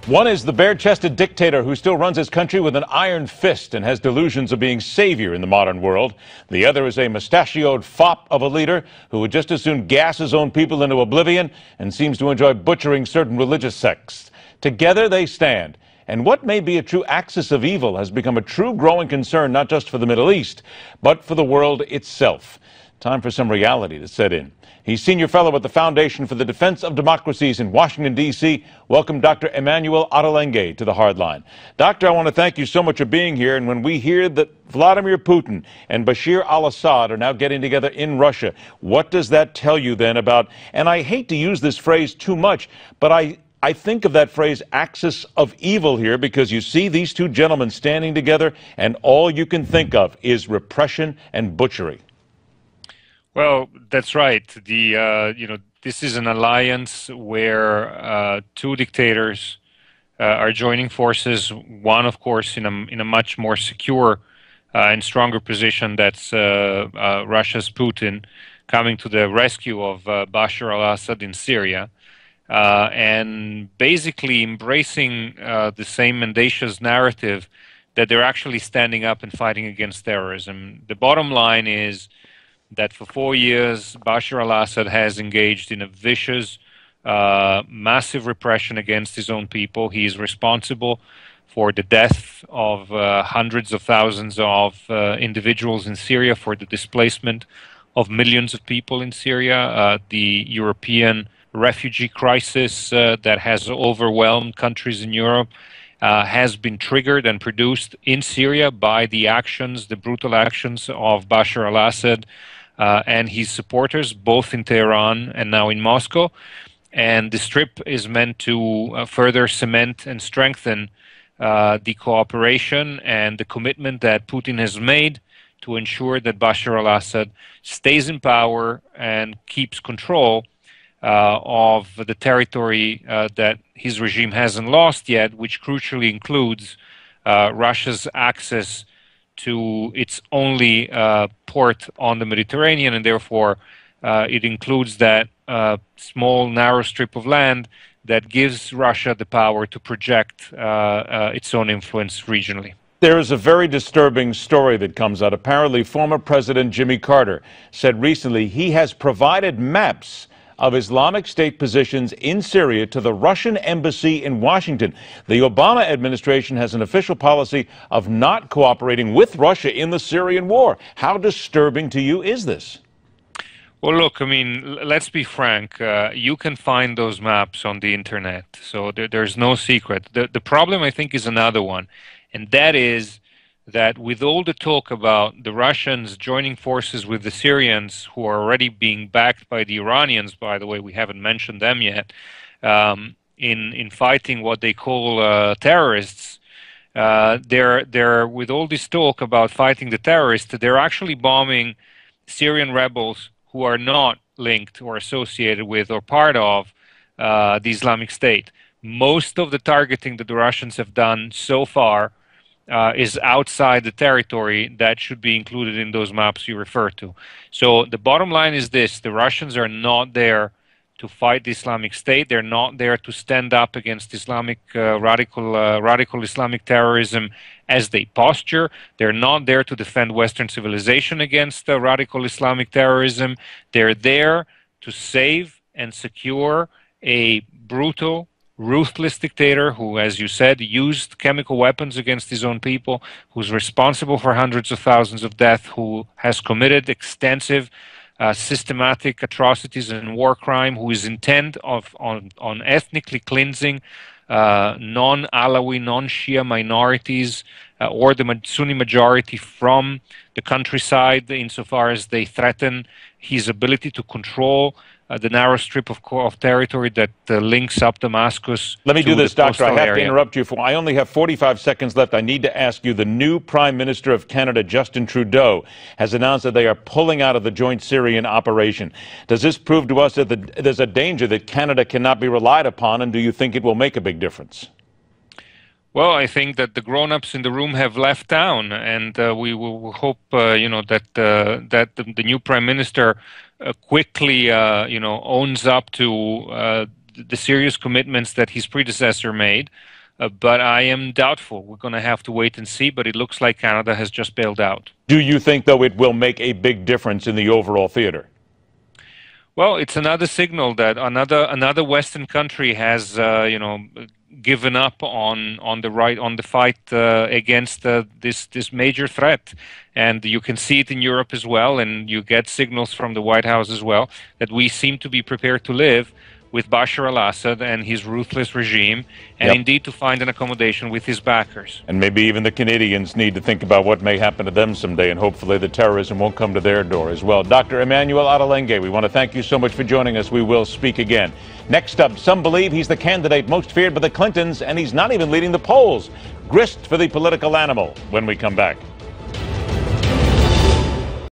One is the bare-chested dictator who still runs his country with an iron fist and has delusions of being savior in the modern world. The other is a mustachioed fop of a leader who would just as soon gas his own people into oblivion and seems to enjoy butchering certain religious sects. Together they stand. And what may be a true axis of evil has become a true growing concern not just for the Middle East, but for the world itself. Time for some reality to set in. He's senior fellow at the Foundation for the Defense of Democracies in Washington, D.C. Welcome, Dr. Emanuele Ottolenghi, to the Hardline. Doctor, I want to thank you so much for being here. And when we hear that Vladimir Putin and Bashir al-Assad are now getting together in Russia, what does that tell you then about, and I hate to use this phrase too much, but I think of that phrase axis of evil here because you see these two gentlemen standing together and all you can think of is repression and butchery. Well, that's right. This is an alliance where two dictators are joining forces. One, of course, in a much more secure and stronger position. That's Russia's Putin coming to the rescue of Bashir al-Assad in Syria, and basically embracing the same mendacious narrative that they're actually standing up and fighting against terrorism. The bottom line is that for 4 years, Bashar al-Assad has engaged in a vicious, massive repression against his own people. He is responsible for the death of hundreds of thousands of individuals in Syria, for the displacement of millions of people in Syria, the European refugee crisis that has overwhelmed countries in Europe has been triggered and produced in Syria by the brutal actions of Bashar al-Assad and his supporters, both in Tehran and now in Moscow. And this trip is meant to further cement and strengthen the cooperation and the commitment that Putin has made to ensure that Bashar al-Assad stays in power and keeps control of the territory that his regime hasn't lost yet, which crucially includes Russia's access to its only port on the Mediterranean, and therefore it includes that small, narrow strip of land that gives Russia the power to project its own influence regionally. There is a very disturbing story that comes out. Apparently, former President Jimmy Carter said recently he has provided maps of Islamic State positions in Syria to the Russian embassy in Washington. The Obama administration has an official policy of not cooperating with Russia in the Syrian war. How disturbing to you is this? Well, look, I mean, let's be frank. You can find those maps on the internet, so there's no secret. The problem, I think, is another one, and that is that with all the talk about the Russians joining forces with the Syrians, who are already being backed by the Iranians, by the way, we haven't mentioned them yet, in fighting what they call terrorists, they're with all this talk about fighting the terrorists, they're actually bombing Syrian rebels who are not linked or associated with or part of the Islamic State. Most of the targeting that the Russians have done so far is outside the territory that should be included in those maps you refer to. So the bottom line is this: the Russians are not there to fight the Islamic State. They're not there to stand up against Islamic radical Islamic terrorism as they posture. They're not there to defend Western civilization against radical Islamic terrorism. They're there to save and secure a brutal, ruthless dictator who, as you said, used chemical weapons against his own people, who's responsible for hundreds of thousands of deaths, who has committed extensive systematic atrocities and war crime, who is intent on ethnically cleansing non-Alawi, non-Shia minorities or the Sunni majority from the countryside insofar as they threaten his ability to control the narrow strip of territory that links up Damascus. Let me do this, Doctor. I have to interrupt you. I only have 45 seconds left. I need to ask you, the new Prime Minister of Canada, Justin Trudeau, has announced that they are pulling out of the joint Syrian operation. Does this prove to us that there's a danger that Canada cannot be relied upon, and do you think it will make a big difference? Well, I think that the grown-ups in the room have left town, and we will hope, that the new Prime Minister quickly, owns up to the serious commitments that his predecessor made, But I am doubtful. We're going to have to wait and see, but it looks like Canada has just bailed out. Do you think, though, it will make a big difference in the overall theater? Well, it's another signal that another Western country has, given up on the fight against this major threat, and you can see it in Europe as well, and you get signals from the White House as well that we seem to be prepared to live with Bashar al-Assad and his ruthless regime, and indeed to find an accommodation with his backers. And maybe even the Canadians need to think about what may happen to them someday, and hopefully the terrorism won't come to their door as well. Dr. Emanuele Ottolenghi, we want to thank you so much for joining us. We will speak again. Next up, some believe he's the candidate most feared by the Clintons, and he's not even leading the polls. Grist for the political animal when we come back.